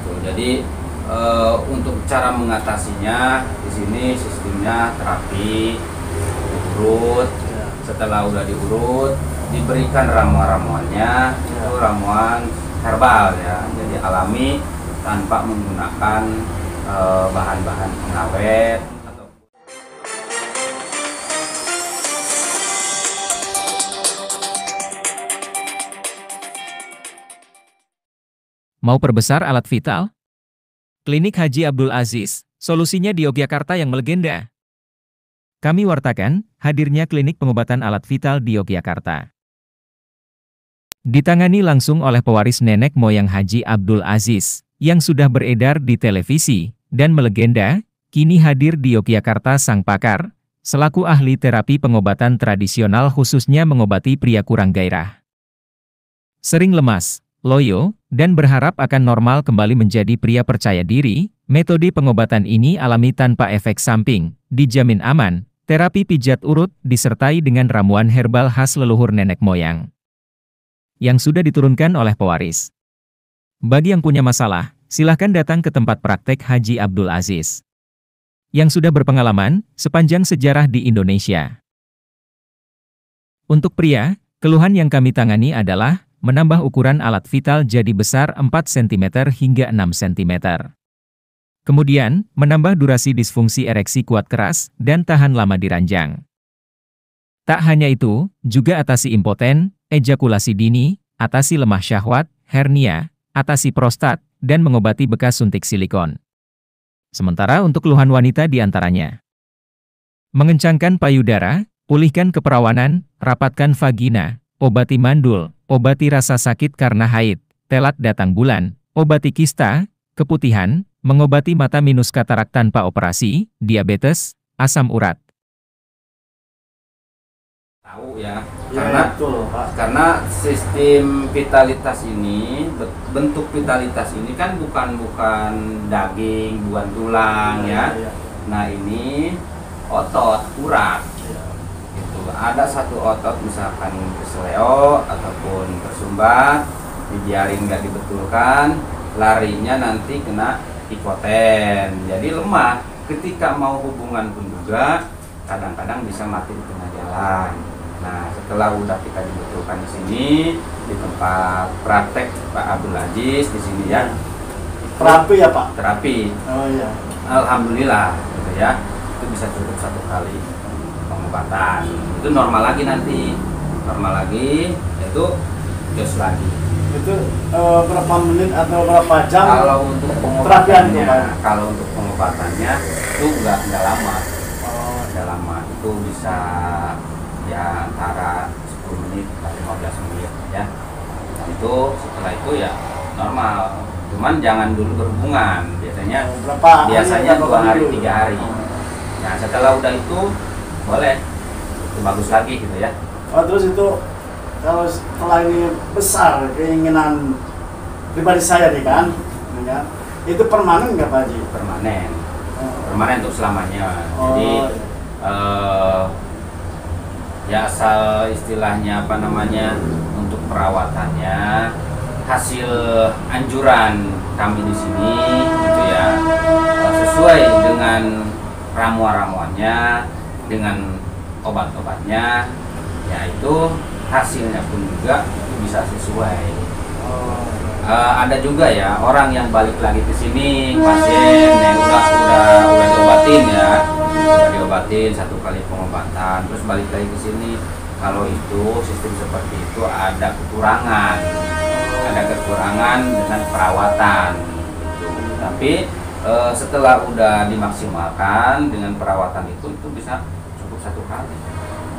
gitu. Jadi untuk cara mengatasinya di sini sistemnya terapi diurut. Setelah udah diurut, diberikan ramuan-ramuannya, itu ramuan herbal ya, jadi alami tanpa menggunakan bahan-bahan pengawet. Mau perbesar alat vital? Klinik Haji Abdul Aziz, solusinya di Yogyakarta yang melegenda. Kami wartakan hadirnya klinik pengobatan alat vital di Yogyakarta. Ditangani langsung oleh pewaris nenek moyang Haji Abdul Aziz, yang sudah beredar di televisi, dan melegenda, kini hadir di Yogyakarta sang pakar, selaku ahli terapi pengobatan tradisional khususnya mengobati pria kurang gairah. Sering lemas, loyo, dan berharap akan normal kembali menjadi pria percaya diri, metode pengobatan ini alami tanpa efek samping, dijamin aman, terapi pijat urut disertai dengan ramuan herbal khas leluhur nenek moyang yang sudah diturunkan oleh pewaris. Bagi yang punya masalah, silahkan datang ke tempat praktek Haji Abdul Aziz yang sudah berpengalaman sepanjang sejarah di Indonesia. Untuk pria, keluhan yang kami tangani adalah menambah ukuran alat vital jadi besar 4 cm hingga 6 cm. Kemudian, menambah durasi disfungsi ereksi kuat keras dan tahan lama di ranjang. Tak hanya itu, juga atasi impoten, ejakulasi dini, atasi lemah syahwat, hernia, atasi prostat, dan mengobati bekas suntik silikon. Sementara untuk keluhan wanita diantaranya mengencangkan payudara, pulihkan keperawanan, rapatkan vagina, obati mandul, obati rasa sakit karena haid, telat datang bulan, obati kista, keputihan, mengobati mata minus katarak tanpa operasi, diabetes, asam urat. Tahu ya, karena sistem vitalitas ini, bentuk vitalitas ini kan bukan daging, bukan tulang ya. Nah ini otot, urat. Gitu. Ada satu otot misalkan kesleo ataupun tersumbat, dibiarin nggak dibetulkan, larinya nanti kena hipoten, jadi lemah. Ketika mau hubungan pun juga kadang-kadang bisa mati di tengah jalan. Nah, setelah udah kita dibetulkan di sini di tempat praktek Pak Abdul Aziz di sini ya. Terapi ya Pak? Terapi. Oh iya. Alhamdulillah gitu ya. Itu bisa cukup 1 kali pengobatan. Itu normal lagi nanti. Normal lagi, itu jos lagi. Itu berapa menit atau berapa jam? Kalau untuk pengobatannya itu enggak lama. Oh, enggak lama. Itu bisa ya antara 10 menit atau 15 menit ya. Nah, itu setelah itu ya normal. Cuman jangan dulu berhubungan. Biasanya 2 hari 3 hari. Nah, setelah udah itu boleh. Itu bagus lagi gitu ya. Oh, terus itu kalau setelah ini besar keinginan pribadi saya nih kan, ya, itu permanen nggak Pak Haji? Permanen, permanen untuk selamanya. Jadi ya asal istilahnya apa namanya untuk perawatannya hasil anjuran kami di sini gitu ya, sesuai dengan ramuan-ramuannya, dengan obat-obatnya, ya itu hasilnya pun juga bisa sesuai. Ada juga ya orang yang balik lagi ke sini, pasien yang udah diobatin ya, udah diobatin 1 kali pengobatan, terus balik lagi ke sini. Kalau itu sistem seperti itu ada kekurangan dengan perawatan. Gitu. Tapi setelah udah dimaksimalkan dengan perawatan itu bisa cukup 1 kali.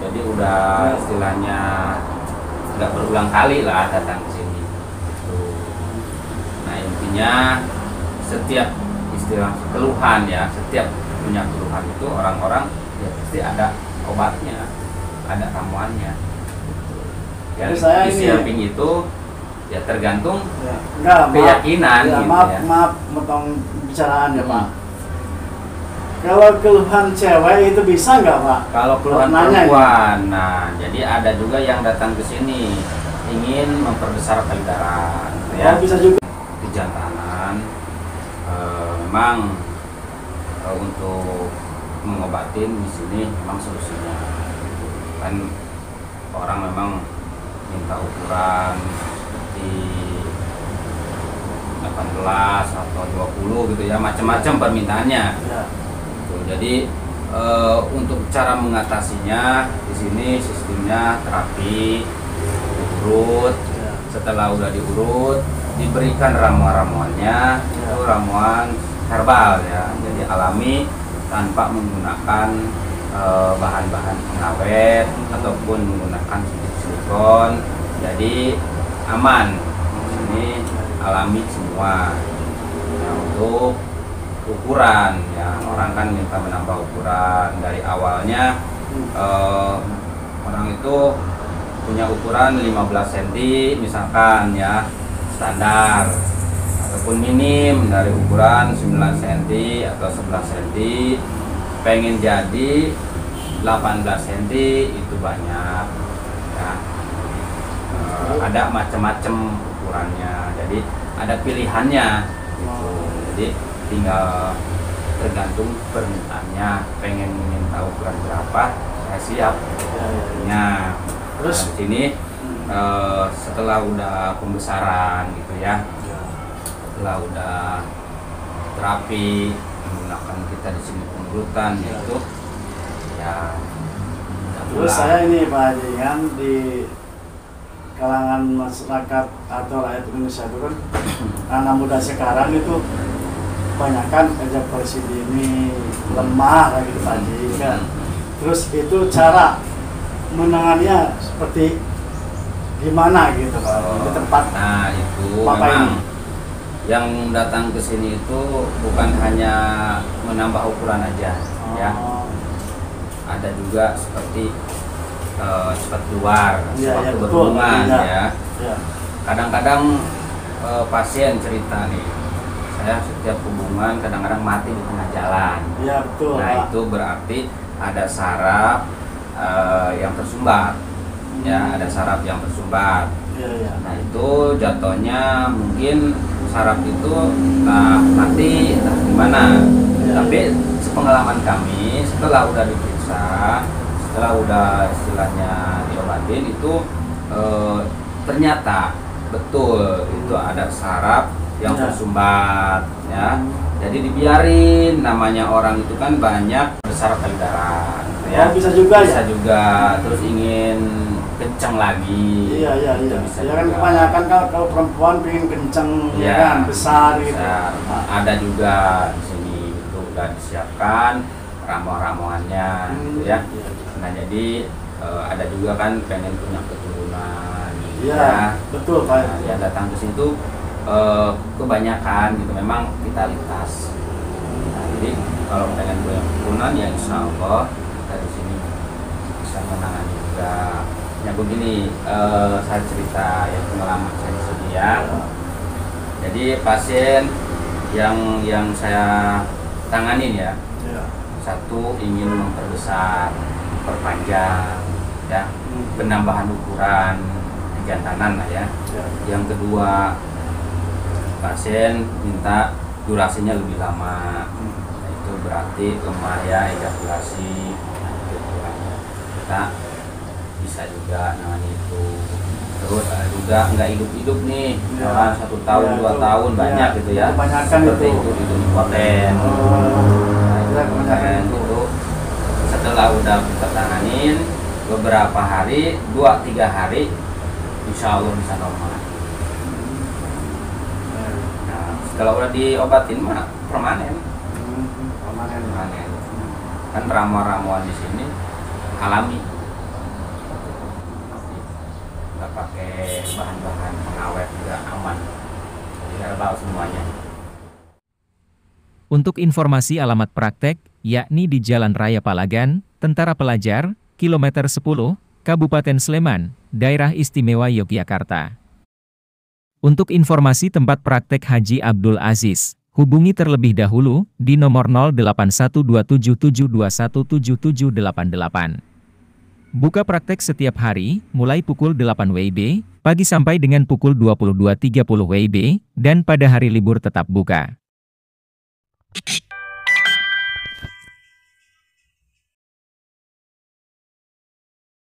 Jadi udah istilahnya nggak berulang kali lah datang ke sini. Gitu. Nah intinya setiap istilah keluhan ya, setiap punya keluhan itu orang-orang ya pasti ada obatnya, ada ramuannya. Yang di samping itu ya tergantung keyakinan. Ya, gitu maaf motong bicaraan ya Pak. Kalau keluhan cewek itu bisa nggak Pak? Kalau keluhan perempuan, nah jadi ada juga yang datang ke sini ingin memperbesar payudara, gitu ya. Bisa juga. Kejantanan, memang untuk mengobatin di sini memang solusinya kan orang memang minta ukuran seperti 18 atau 20 gitu ya, macam-macam permintaannya. Ya. Gitu. Jadi untuk cara mengatasinya di sini sistemnya terapi diurut. Ya. Setelah udah diurut diberikan ramuan-ramuannya, itu ramuan herbal ya, jadi alami tanpa menggunakan bahan-bahan pengawet ataupun menggunakan silikon, jadi aman. Ini alami semua. Nah, untuk ukuran ya, orang kan minta menambah ukuran dari awalnya. Orang itu punya ukuran 15 cm misalkan ya, standar, ataupun minim dari ukuran 9 cm atau 11 cm, pengen jadi 18 cm itu banyak ya. Ada macam-macam ukurannya, jadi ada pilihannya gitu. Jadi tinggal tergantung permintaannya, pengen minta ukuran berapa saya siap ya. Terus di sini setelah udah pembesaran gitu ya, setelah udah terapi menggunakan kita di sini pengurutan itu ya. Terus saya ini Pak Haji kan di kalangan masyarakat atau rakyat Indonesia itu kan anak muda sekarang itu kebanyakan ejakulasi dini, lemah lagi Pak Haji kan. Terus itu cara menangannya seperti gimana gitu Pak di tempat? Nah itu Bapak memang ini yang datang ke sini itu bukan hanya menambah ukuran aja ya, ada juga seperti cepat keluar waktu berhubungan ya. Kadang-kadang pasien cerita nih, saya setiap hubungan kadang-kadang mati di tengah jalan. Iya betul. Nah Pak. itu berarti ada saraf yang tersumbat ya, ada saraf yang tersumbat. Nah itu jatuhnya mungkin saraf itu entah mati entah gimana. Tapi sepengalaman kami setelah udah diperiksa, setelah udah istilahnya diobatin itu ternyata betul itu ada saraf yang tersumbat ya. Jadi dibiarin, namanya orang itu kan banyak bersaraf payudara gitu ya. Bisa juga bisa ya? juga, terus ingin kencang lagi. Iya. Bisa Ya kan juga. kebanyakan kalau perempuan pengen kenceng ya kan, besar gitu. Ada juga di sini itu udah disiapkan ramuan-ramuannya gitu ya. Nah jadi ada juga kan pengen punya keturunan gitu ya. Betul Pak. Nah, yang datang ke sini tuh kebanyakan gitu memang vitalitas. Nah, jadi kalau pengen punya keturunan ya insya Allah kita di sini bisa menangani juga. Ya begini, saya cerita ya pengalaman saya di sini ya. Jadi pasien yang saya tanganin ya, satu ingin memperbesar, memperpanjang ya, penambahan ukuran jantanan lah ya. Yang kedua, pasien minta durasinya lebih lama. Nah, itu berarti lemah ya ejakulasi. Kita bisa juga nangani itu. Terus ada juga nggak hidup nih, misalkan 1 tahun 2 tahun banyak gitu ya. Seperti itu impoten. Nah, itu kebanyakan itu setelah udah kita tanganin beberapa hari, 2-3 hari, insya Allah bisa normal. Nah, setelah udah diobatin mah permanen. Kan ramuan-ramuan di sini alami, nggak pakai bahan-bahan pengawet, juga aman, jadi herbal semuanya. Untuk informasi alamat praktek, yakni di Jalan Raya Palagan, Tentara Pelajar, Kilometer 10, Kabupaten Sleman, Daerah Istimewa Yogyakarta. Untuk informasi tempat praktek Haji Abdul Aziz, hubungi terlebih dahulu di nomor 081277217788. Buka praktek setiap hari, mulai pukul 8 WIB, pagi sampai dengan pukul 22.30 WIB, dan pada hari libur tetap buka. Pak.